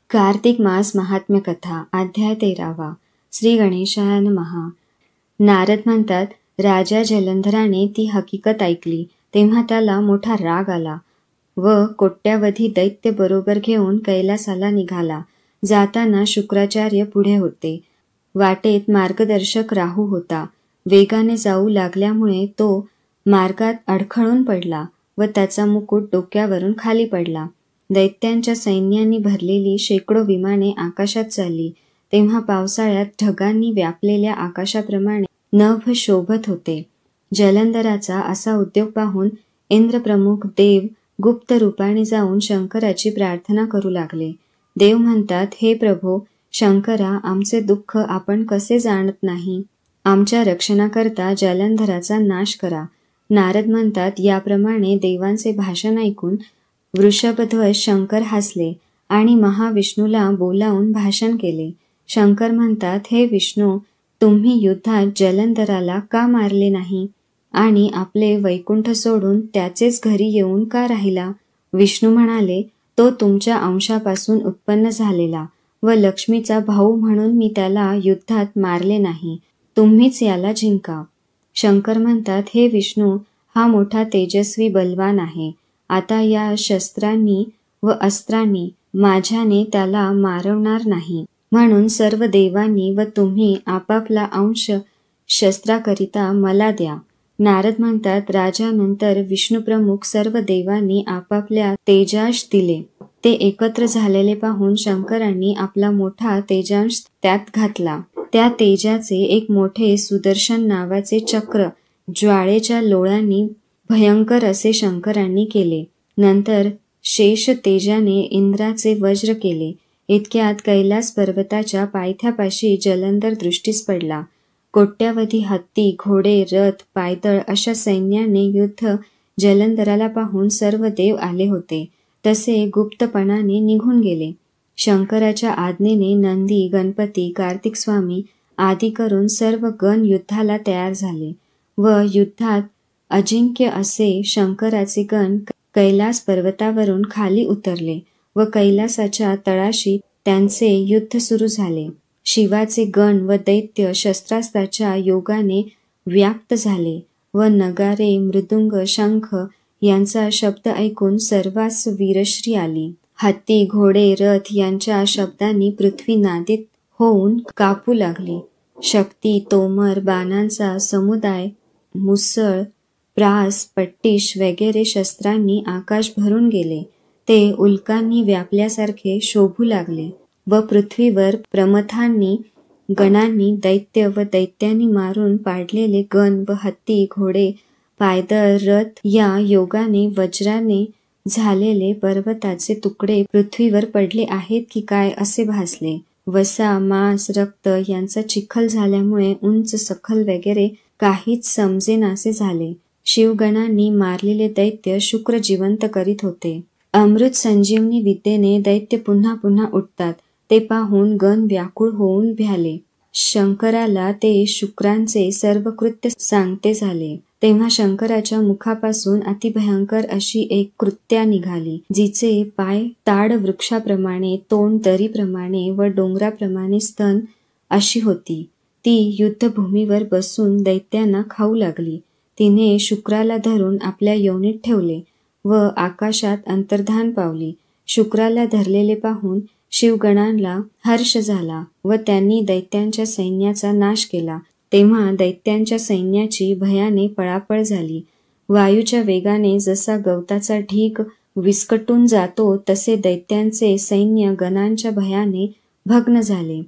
कार्तिक मास महात्म्य कथा अध्याय 13. श्री गणेशाय नमः. नारद म्हणतात, राजा जलंधराने ती हकीकत ऐकली तेव्हा त्याला मोठा राग आला व कोट्यावधी दैत्य बरोबर घेऊन कैलासाला निघाला. जाताना शुक्राचार्य पुढे होते. वाटेत मार्गदर्शक राहू होता. वेगाने जाऊ लागल्यामुळे तो मार्गात अडखळून पडला व त्याचा मुकुट डोक्यावरून खाली पडला. दैत्यांच्या सैन्यांनी भरलेली शेकडो विमाने आकाशात चालली तेव्हा पावसाळ्यात ढगांनी व्यापलेल्या आकाशाप्रमाणे नभ शोभत होते. जलंधराचा असा उद्योग पाहून इंद्रप्रमुख देव गुप्त रूपाने जाऊन शंकराची प्रार्थना करू लागले. देव म्हणतात, हे प्रभो शंकरा, आमचे दुःख आपण कसे जाणत नाही. आमच्या रक्षणाकरता जलंधराचा नाश करा. नारद म्हणतात, याप्रमाणे देवांचे भाषण ऐकून वृषभध्वज शंकर हसले आणि महाविष्णूला बोलावून भाषण केले. शंकर म्हणतात, हे विष्णू, तुम्ही युद्धात जलंधराला का मारले नाही आणि आपले वैकुंठ सोडून त्याचेच घरी येऊन का राहिला. विष्णू म्हणाले, तो तुमच्या अंशापासून उत्पन्न झालेला व लक्ष्मीचा भाऊ म्हणून मी त्याला युद्धात मारले नाही. तुम्हीच याला जिंका. शंकर म्हणतात, हे विष्णू, हा मोठा तेजस्वी बलवान आहे. आता या शस्त्रांनी व अस्त्रांनी माझ्याने त्याला मारवणार नाही. म्हणून सर्व देवांनी व तुम्ही आपापला अंश शस्त्राकरिता मला द्या. नारद म्हणतात, राजानंतर विष्णुप्रमुख सर्व देवांनी आपापल्या तेजांश दिले. ते एकत्र झालेले पाहून शंकरांनी आपला मोठा तेजांश त्यात घातला. त्या तेजाचे एक मोठे सुदर्शन नावाचे चक्र ज्वाळेच्या लोळांनी भयंकर असे शंकरांनी केले. नंतर शेष तेजाने इंद्राचे वज्र केले. इतक्यात कैलास पर्वताच्या पायथ्यापाशी जलंधर दृष्टीस पडला. कोट्यावधी हत्ती, घोडे, रथ, पायदळ अशा सैन्याने युद्ध जलंधराला पाहून सर्व देव आले होते. तसे गुप्तपणाने निघून गेले. शंकराच्या आज्ञेने नंदी, गणपती, कार्तिक स्वामी आदी करून सर्व गण युद्धाला तयार झाले व युद्धात अजिंक्य असे शंकराचे गण कैलास पर्वतावरून खाली उतरले व कैलासाच्या तळाशी त्यांचे युद्ध सुरू झाले. शिवाचे गण व दैत्य शस्त्रास्त्राच्या योगाने व्याप्त झाले व नगारे, मृदुंग, शंख यांचा शब्द ऐकून सर्वांस वीरश्री आली. हत्ती, घोडे, रथ यांच्या शब्दांनी पृथ्वी नादित होऊन कापू लागली. शक्ती, तोमर, बाणांचा समुदाय, मुसळ, प्रास, पट्टिश वगैरे शस्त्रांनी आकाश भरून गेले. ते उल्कांनी व्यापल्यासारखे शोभू लागले व पृथ्वीवर प्रमथांनी, गणांनी, दैत्य व दैत्यांनी मारून पाडलेले गण व हत्ती, घोडे, पायदळ, रथ या योगाने वज्राने झालेले पर्वताचे तुकडे पृथ्वीवर पडले आहेत की काय असे भासले. वसा, मांस, रक्त यांचा चिखल झाल्यामुळे उंच, सखल वगैरे काहीच समजेनासे झाले. शिवगणांनी मारलेले दैत्य शुक्र जिवंत करीत होते. अमृत संजीवनी विद्येने दैत्य पुन्हा पुन्हा उठतात ते पाहून गण व्याकुळ होऊन भ्याले. शंकराला ते शुक्रांचे सर्व कृत्य सांगते झाले. तेव्हा शंकराच्या मुखापासून अतिभयंकर अशी एक कृत्या निघाली, जिचे पाय ताड वृक्षाप्रमाणे, तोंड दरीप्रमाणे व डोंगराप्रमाणे स्तन अशी होती. ती युद्धभूमीवर बसून दैत्यांना खाऊ लागली. तिने शुक्राला धरून आपल्या योनीत ठेवले व आकाशात अंतर्धान पावली. शुक्राला धरलेले पाहून शिवगणांना हर्ष झाला व त्यांनी दैत्यांच्या सैन्याचा नाश केला. तेव्हा दैत्यांच्या सैन्याची भयाने पळापळ झाली. वायूच्या वेगाने जसा गवताचा ढीग विस्कटून जातो तसे दैत्यांचे सैन्य गणांच्या भयाने भग्न झाले.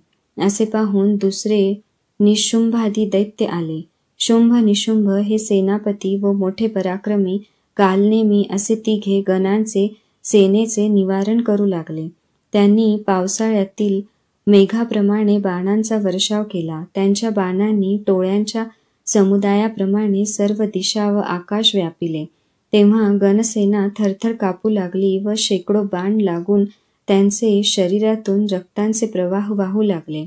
असे पाहून दुसरे निशुंभादी दैत्य आले. शुंभ, निशुंभ हे सेनापती व मोठे पराक्रमी कालनेमी असे तिघे गणांचे सेनेचे निवारण करू लागले. त्यांनी पावसाळ्यातील मेघाप्रमाणे बाणांचा वर्षाव केला. त्यांच्या बाणांनी टोळ्यांच्या समुदायाप्रमाणे सर्व दिशा व आकाश व्यापिले. तेव्हा गणसेना थरथर कापू लागली व शेकडो बाण लागून त्यांचे शरीरातून रक्तांचे प्रवाह वाहू लागले.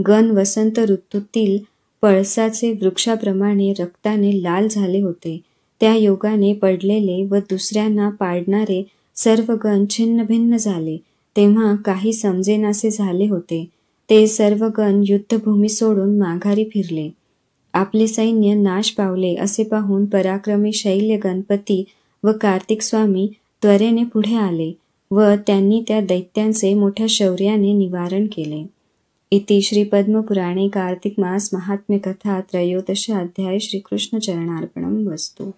गण वसंत ऋतूतील पळसाचे वृक्षाप्रमाणे रक्ताने लाल झाले होते. त्या योगाने पडलेले व दुसऱ्यांना पाडणारे सर्व गण छिन्न भिन्न झाले. तेव्हा काही समजेनासे झाले होते. ते सर्व गण युद्धभूमी सोडून माघारी फिरले. आपले सैन्य नाश पावले असे पाहून पराक्रमी शैल्य गणपती व कार्तिक स्वामी त्वरेने पुढे आले व त्यांनी त्या दैत्यांचे मोठ्या शौर्याने निवारण केले. इति श्री पद्मपुराणे कार्तिक मास महात्म्य कथा त्रयोदश अध्याय. श्रीकृष्ण चरणार्पणं वस्तु.